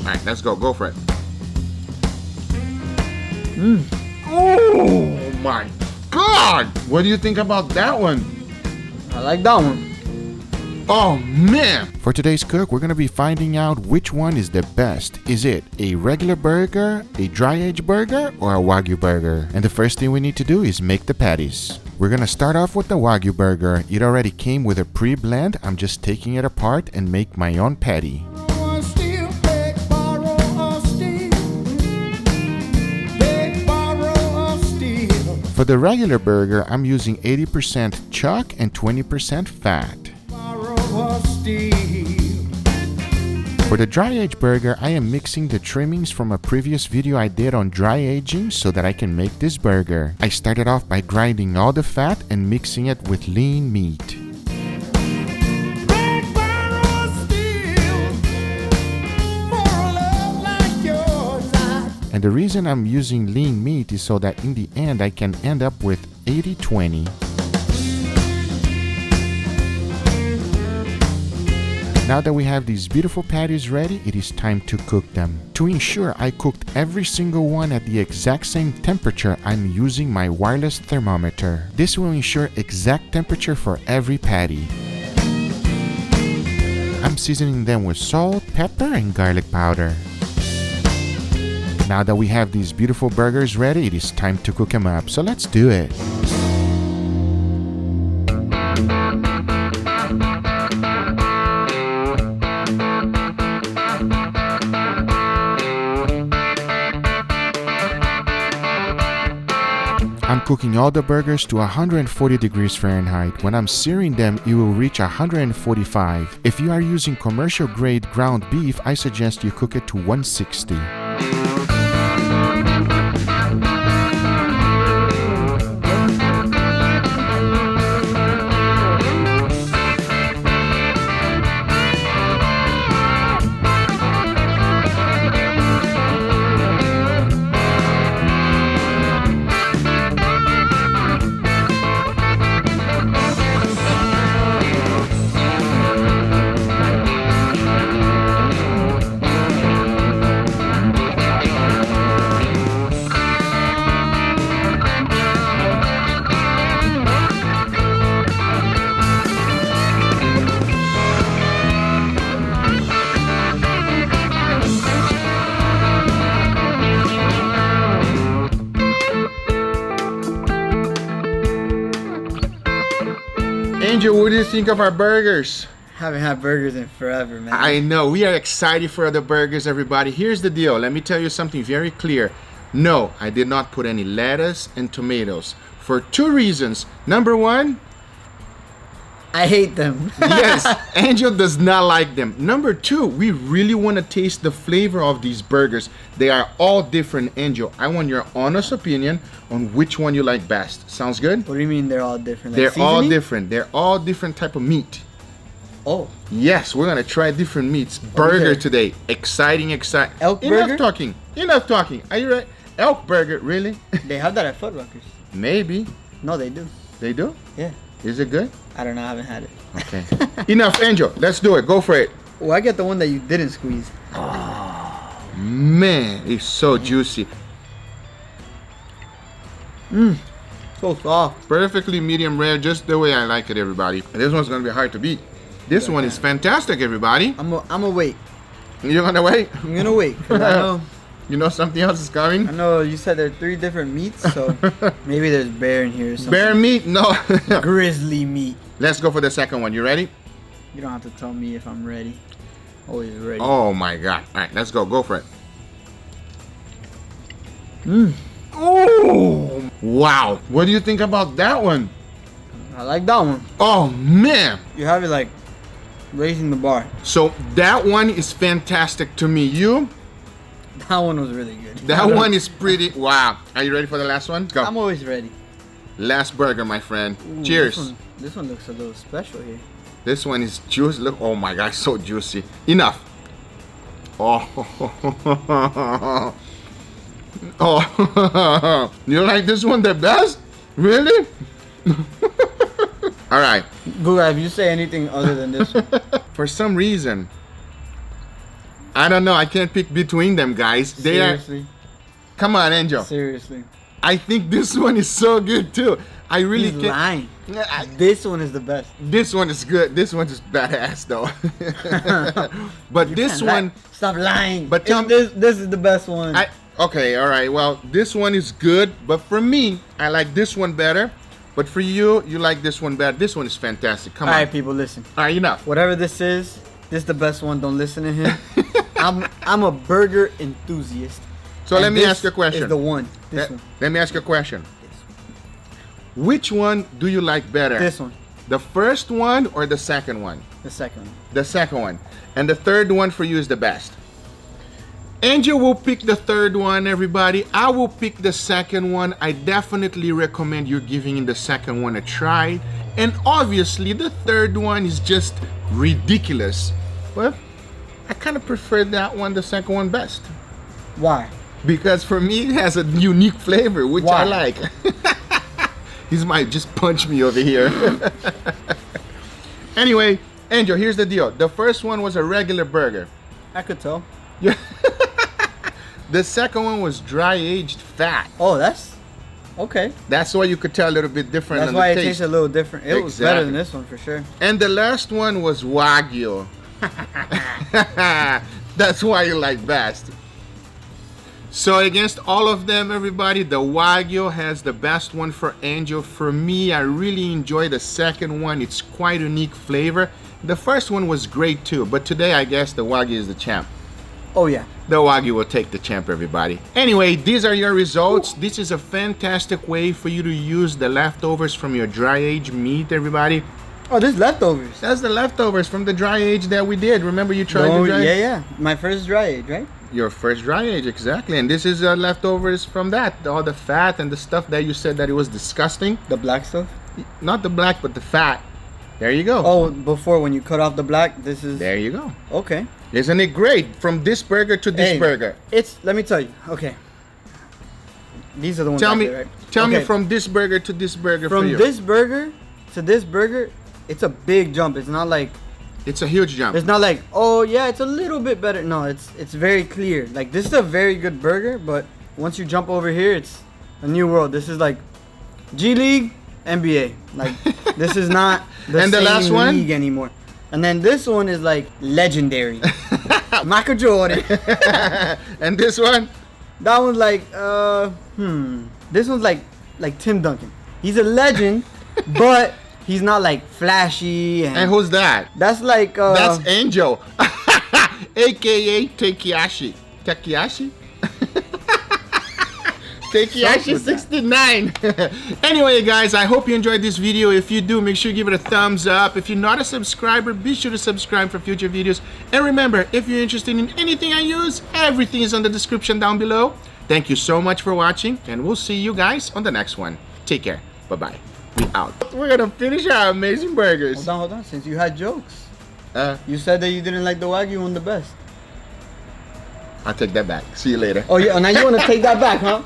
right, let's go. Go for it. Oh my God! What do you think about that one? I like that one. Oh man! For today's cook, we're gonna be finding out which one is the best. Is it a regular burger, a dry aged burger, or a Wagyu burger? And the first thing we need to do is make the patties. We're gonna start off with the Wagyu burger. It already came with a pre-blend. I'm just taking it apart and make my own patty. For the regular burger, I'm using 80% chuck and 20% fat. For the dry aged burger, I am mixing the trimmings from a previous video I did on dry aging so that I can make this burger. I started off by grinding all the fat and mixing it with lean meat. And the reason I'm using lean meat is so that in the end I can end up with 80-20. Now that we have these beautiful patties ready, it is time to cook them. To ensure I cooked every single one at the exact same temperature, I'm using my wireless thermometer. This will ensure exact temperature for every patty. I'm seasoning them with salt, pepper, and garlic powder. Now that we have these beautiful burgers ready, it is time to cook them up. So let's do it. I'm cooking all the burgers to 140 degrees Fahrenheit. When I'm searing them, it will reach 145. If you are using commercial grade ground beef, I suggest you cook it to 160. Angel, what do you think of our burgers? Haven't had burgers in forever, man. I know, we are excited for the burgers, everybody. Here's the deal. Let me tell you something very clear. No, I did not put any lettuce and tomatoes for two reasons. Number one, I hate them. yes, Angel does not like them. Number two, we really want to taste the flavor of these burgers. They are all different, Angel. I want your honest opinion on which one you like best. Sounds good? What do you mean they're all different? They're Like all seasoning? different. They're all different type of meat. Oh. Yes, we're gonna try different meats. Burger today. Exciting. Elk Enough burger? talking. Enough talking. Are you ready? Elk burger, really? They have that at Footlockers. Maybe. No, they do. They do? Yeah. Is it good? I don't know. I haven't had it. Okay. Enough, Angel. Let's do it. Go for it. Well, I get the one that you didn't squeeze. Man, it's so juicy. So soft. Perfectly medium rare, just the way I like it, everybody. And this one's gonna be hard to beat. This one is fantastic, everybody. I'm gonna wait. You're gonna wait? I'm gonna wait. 'Cause You know something else is coming? I know you said there are 3 different meats, so maybe there's bear in here or something. Bear meat? No. Grizzly meat. Let's go for the second one. You ready? You don't have to tell me if I'm ready. Always ready. Oh my God. All right, let's go. Go for it. Oh, wow. What do you think about that one? I like that one. Oh, man. You have it like raising the bar. So that one is fantastic to me. You? That one was really good. That one is pretty. Wow. Are you ready for the last one? Go. I'm always ready. Last burger, my friend. Ooh, Cheers. This one looks a little special here. This one is juicy. Look, oh my God, so juicy. Enough. Oh. Oh. You like this one the best? Really? All right. Guga, if you say anything other than this one. For some reason, I don't know. I can't pick between them, guys. They Seriously. are. Come on, Angel. Seriously. I think this one is so good too. I really He's can't. lying. I- This one is the best. This one is good. This one is badass though. But this one, Stop lying. But tell this is the best one. okay, all right. Well, this one is good, but for me, I like this one better. But for you, you like this one better. This one is fantastic. Come All on. right, people, listen. All right, enough. Whatever this is the best one. Don't listen to him. I'm a burger enthusiast. So and let me this ask you a question. Is the one. This one. Let me ask you a question. Which one do you like better? This one. The first one or the second one? The second one. The second one. And the third one for you is the best. Angel will pick the third one, everybody. I will pick the second one. I definitely recommend you giving the second one a try. And obviously, the third one is just ridiculous. But I kind of prefer that one, the second one, best. Why? Because for me, it has a unique flavor, which Why? I like. He might just punch me over here. Anyway, Angel, here's the deal. The first one was a regular burger. I could tell. Yeah. The second one was dry-aged fat. Oh, that's okay. That's why you could tell a little bit different That's on why the it taste. tastes a little different. It was better Exactly. than this one for sure. And the last one was Wagyu. That's why you like best. So against all of them, everybody, the Wagyu has the best one for Angel. For me, I really enjoy the second one. It's quite unique flavor. The first one was great too, but today I guess the Wagyu is the champ. Oh yeah. The Wagyu will take the champ, everybody. Anyway, these are your results. This is a fantastic way for you to use the leftovers from your dry age meat, everybody. Oh, this leftovers. That's the leftovers from the dry age that we did. Remember you tried No, the dry yeah. My first dry age, right? Your first dry age, exactly. And this is leftovers from that. All the fat and the stuff that you said that it was disgusting. The black stuff. Not the black, but the fat. There you go. Oh, before when you cut off the black, this is There you go. okay. Isn't it great? From this burger to this Hey, burger. It's let me tell you. Okay. These are the ones. Tell back me, there, right? tell me Okay. from this burger to this burger for From you. this burger to this burger, it's a big jump. It's not like It's a huge jump. it's not like oh yeah, it's a little bit better. No, it's very clear. Like this is a very good burger, but once you jump over here, it's a new world. This is like G League, NBA. Like this is not the And the same last one? league anymore. And then this one is like legendary. Michael Jordan. And this one? That one's like This one's like Tim Duncan. He's a legend, but he's not like flashy And who's that? that's like That's Angel. AKA Takeyashi. Takeyashi? Takeyashi 69. Anyway, guys, I hope you enjoyed this video. If you do, make sure you give it a thumbs up. If you're not a subscriber, be sure to subscribe for future videos. And remember, if you're interested in anything I use, everything is in the description down below. Thank you so much for watching, and we'll see you guys on the next one. Take care. Bye-bye. We out. We're gonna finish our amazing burgers. hold on. Since you had jokes, Uh, you said that you didn't like the Wagyu one the best. I'll take that back. See you later. Oh yeah, now you want to take that back, huh?